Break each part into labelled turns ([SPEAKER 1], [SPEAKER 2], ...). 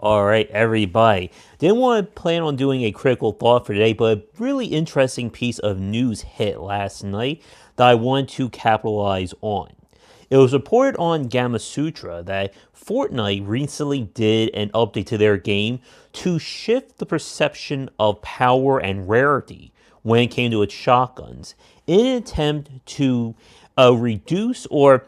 [SPEAKER 1] All right, everybody. Didn't want to plan on doing a critical thought for today, but a really interesting piece of news hit last night that I wanted to capitalize on. It was reported on Gamma Sutra that Fortnite recently did an update to their game to shift the perception of power and rarity when it came to its shotguns in an attempt to reduce or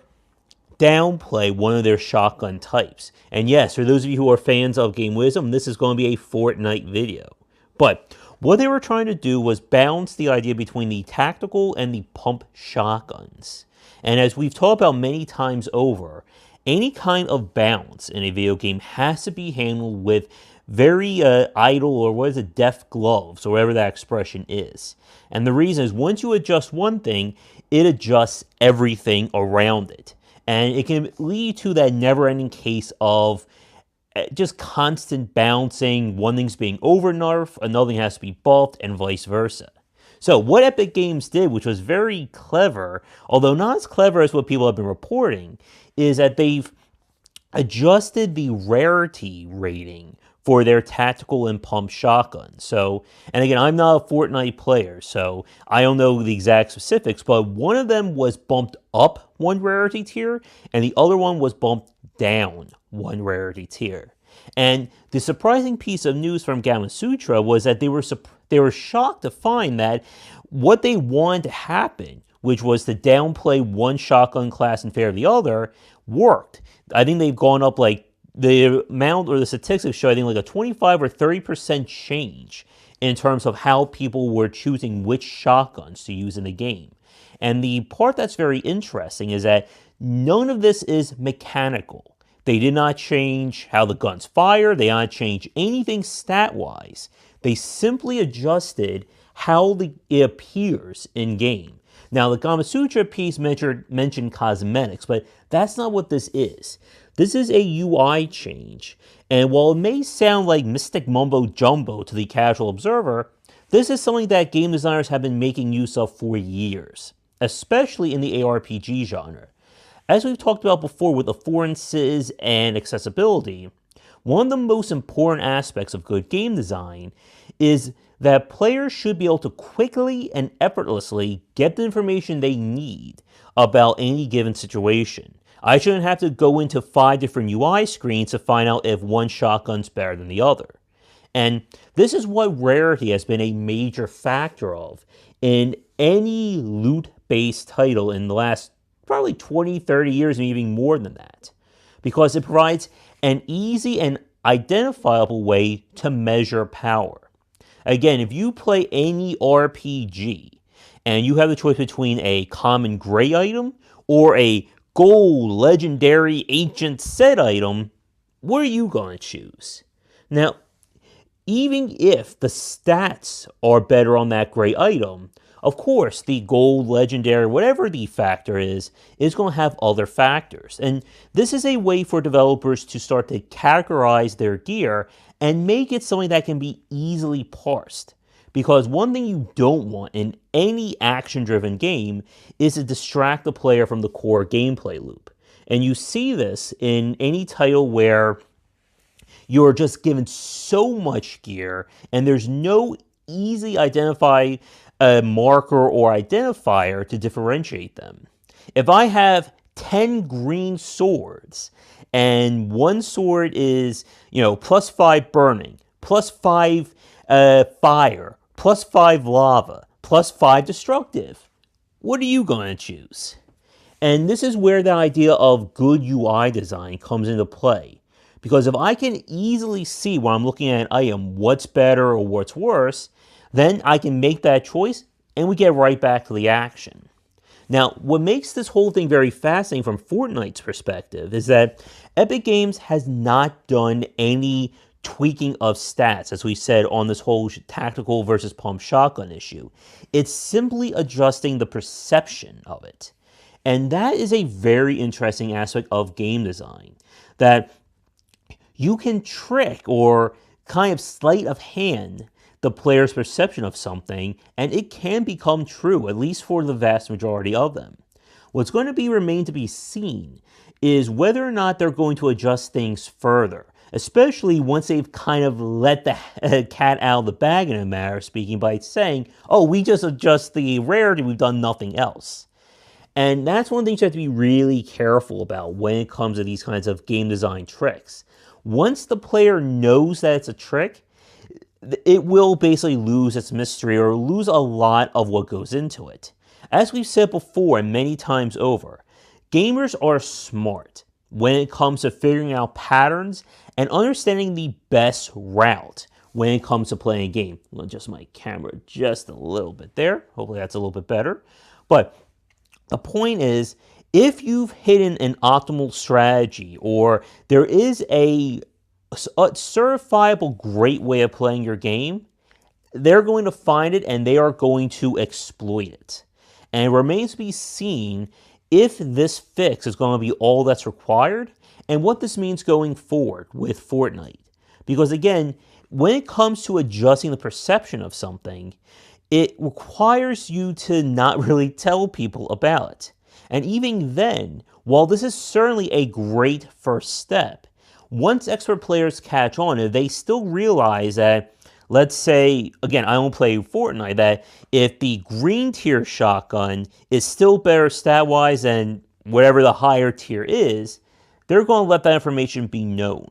[SPEAKER 1] downplay one of their shotgun types. And yes, for those of you who are fans of Game Wisdom, this is going to be a Fortnite video. But what they were trying to do was balance the idea between the tactical and the pump shotguns. And as we've talked about many times over, any kind of balance in a video game has to be handled with very idle, or what is it, deft gloves, or whatever that expression is. And the reason is once you adjust one thing, it adjusts everything around it. And it can lead to that never-ending case of just constant bouncing, one thing's being over-nerfed, another thing has to be buffed, and vice versa. So what Epic Games did, which was very clever, although not as clever as what people have been reporting, is that they've adjusted the rarity rating for their tactical and pump shotguns. So, and again, I'm not a Fortnite player, so I don't know the exact specifics, but one of them was bumped up one rarity tier, and the other one was bumped down one rarity tier. And the surprising piece of news from Gamma Sutra was that they were shocked to find that what they wanted to happen, which was to downplay one shotgun class in favor of the other, worked. I think they've gone up like the amount or the statistics show, I think like a 25 or 30% change in terms of how people were choosing which shotguns to use in the game. And the part that's very interesting is that none of this is mechanical. They did not change how the guns fire. They did not change anything stat-wise. They simply adjusted how it appears in-game. Now, the Gamma Sutra piece mentioned cosmetics, but that's not what this is. This is a UI change, and while it may sound like mystic mumbo-jumbo to the casual observer, this is something that game designers have been making use of for years, especially in the ARPG genre. As we've talked about before with affordances and accessibility, one of the most important aspects of good game design is that players should be able to quickly and effortlessly get the information they need about any given situation. I shouldn't have to go into 5 different UI screens to find out if one shotgun's better than the other. And this is what rarity has been a major factor of in any loot-based title in the last probably 20, 30 years, maybe even more than that. Because it provides an easy and identifiable way to measure power. Again, if you play any RPG and you have the choice between a common gray item or a gold, legendary, ancient set item, what are you going to choose? Now, even if the stats are better on that gray item, of course, the gold, legendary, whatever the factor is going to have other factors. And this is a way for developers to start to categorize their gear and make it something that can be easily parsed. Because one thing you don't want in any action-driven game is to distract the player from the core gameplay loop. And you see this in any title where you're just given so much gear and there's no easy identify marker or identifier to differentiate them. If I have 10 green swords and one sword is, plus 5 burning, plus 5 fire, plus 5 lava, plus 5 destructive, what are you going to choose? And this is where the idea of good UI design comes into play. Because if I can easily see when I'm looking at an item what's better or what's worse, then I can make that choice and we get right back to the action. Now, what makes this whole thing very fascinating from Fortnite's perspective is that Epic Games has not done any tweaking of stats, as we said on this whole tactical versus pump shotgun issue. It's simply adjusting the perception of it. And that is a very interesting aspect of game design, that you can trick or kind of sleight of hand the player's perception of something, and it can become true, at least for the vast majority of them. What's going to remain to be seen is whether or not they're going to adjust things further, especially once they've kind of let the cat out of the bag in a manner of speaking by saying, oh, we just adjust the rarity, we've done nothing else. And that's one thing you have to be really careful about when it comes to these kinds of game design tricks. Once the player knows that it's a trick, it will basically lose its mystery or lose a lot of what goes into it. As we've said before and many times over, gamers are smart when it comes to figuring out patterns and understanding the best route when it comes to playing a game. I'll adjust my camera just a little bit there. Hopefully that's a little bit better. But the point is, if you've hidden an optimal strategy or there is a certifiable great way of playing your game, they're going to find it and they are going to exploit it. And it remains to be seen if this fix is going to be all that's required and what this means going forward with Fortnite. Because again, when it comes to adjusting the perception of something, it requires you to not really tell people about it. And even then, while this is certainly a great first step, once expert players catch on, they still realize that, let's say, again, I don't play Fortnite, that if the green tier shotgun is still better stat-wise than whatever the higher tier is, they're going to let that information be known.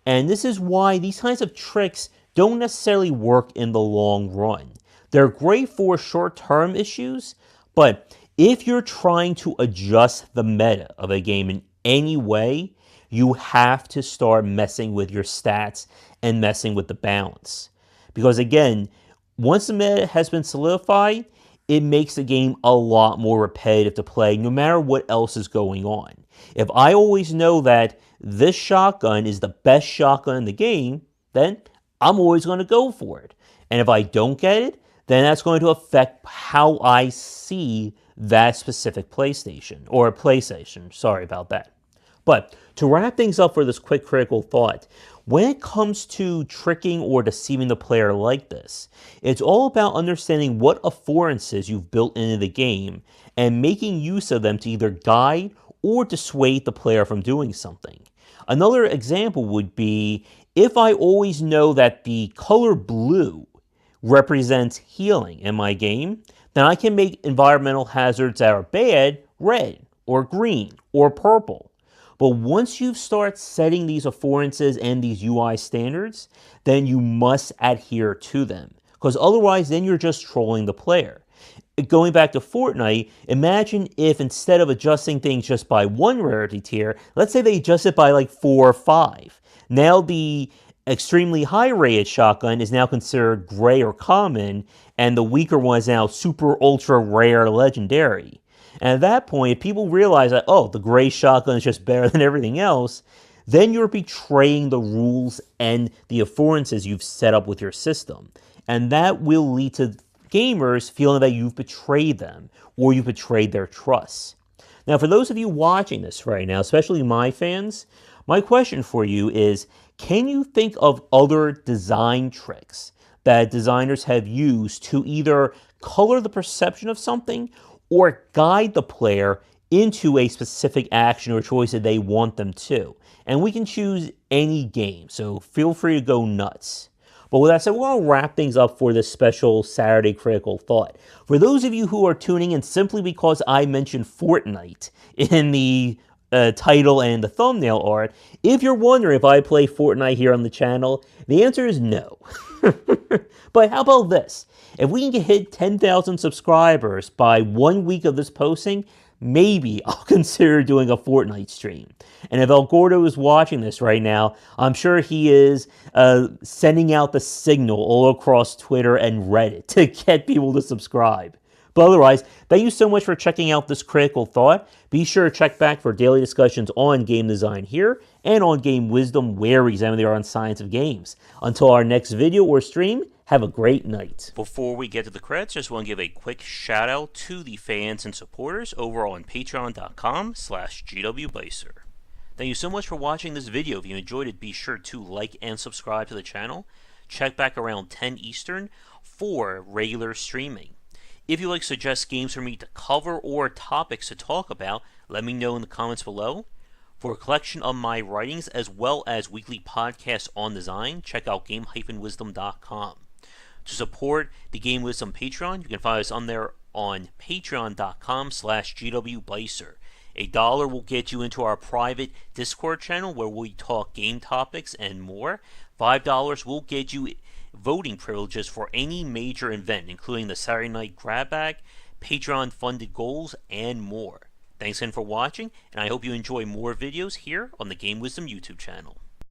[SPEAKER 1] And this is why these kinds of tricks don't necessarily work in the long run. They're great for short-term issues, but if you're trying to adjust the meta of a game in any way, you have to start messing with your stats and messing with the balance. Because again, once the meta has been solidified, it makes the game a lot more repetitive to play no matter what else is going on. If I always know that this shotgun is the best shotgun in the game, then I'm always going to go for it. And if I don't get it, then that's going to affect how I see that specific PlayStation. Sorry about that. But to wrap things up for this quick critical thought, when it comes to tricking or deceiving the player like this, it's all about understanding what affordances you've built into the game and making use of them to either guide or dissuade the player from doing something. Another example would be if I always know that the color blue represents healing in my game, then I can make environmental hazards that are bad red or green or purple. But once you start setting these affordances and these UI standards, then you must adhere to them. Because otherwise, then you're just trolling the player. Going back to Fortnite, imagine if instead of adjusting things just by one rarity tier, let's say they adjust it by like 4 or 5. Now the extremely high rated shotgun is now considered gray or common, and the weaker one is now super ultra rare legendary. And at that point, if people realize that, oh, the gray shotgun is just better than everything else, then you're betraying the rules and the affordances you've set up with your system. And that will lead to gamers feeling that you've betrayed them or you've betrayed their trust. Now, for those of you watching this right now, especially my fans, my question for you is, can you think of other design tricks that designers have used to either color the perception of something or guide the player into a specific action or choice that they want them to? And we can choose any game, so feel free to go nuts. But with that said, we're going to wrap things up for this special Saturday Critical Thought. For those of you who are tuning in simply because I mentioned Fortnite in the title and the thumbnail art, if you're wondering if I play Fortnite here on the channel, the answer is no. But how about this? If we can hit 10,000 subscribers by 1 week of this posting, maybe I'll consider doing a Fortnite stream. And if El Gordo is watching this right now, I'm sure he is sending out the signal all across Twitter and Reddit to get people to subscribe. But otherwise, thank you so much for checking out this critical thought. Be sure to check back for daily discussions on game design here and on game wisdom where we examine the art and science of games. Until our next video or stream, have a great night. Before we get to the credits, just want to give a quick shout out to the fans and supporters over on patreon.com/gwbicer. Thank you so much for watching this video. If you enjoyed it, be sure to like and subscribe to the channel. Check back around 10 Eastern for regular streaming. If you'd like to suggest games for me to cover or topics to talk about, let me know in the comments below. For a collection of my writings as well as weekly podcasts on design, check out game-wisdom.com. To support the Game Wisdom Patreon, you can find us on there on patreon.com/gwbicer. $1 will get you into our private Discord channel where we talk game topics and more. $5 will get you voting privileges for any major event, including the Saturday Night Grab Bag, Patreon-funded goals, and more. Thanks again for watching, and I hope you enjoy more videos here on the Game Wisdom YouTube channel.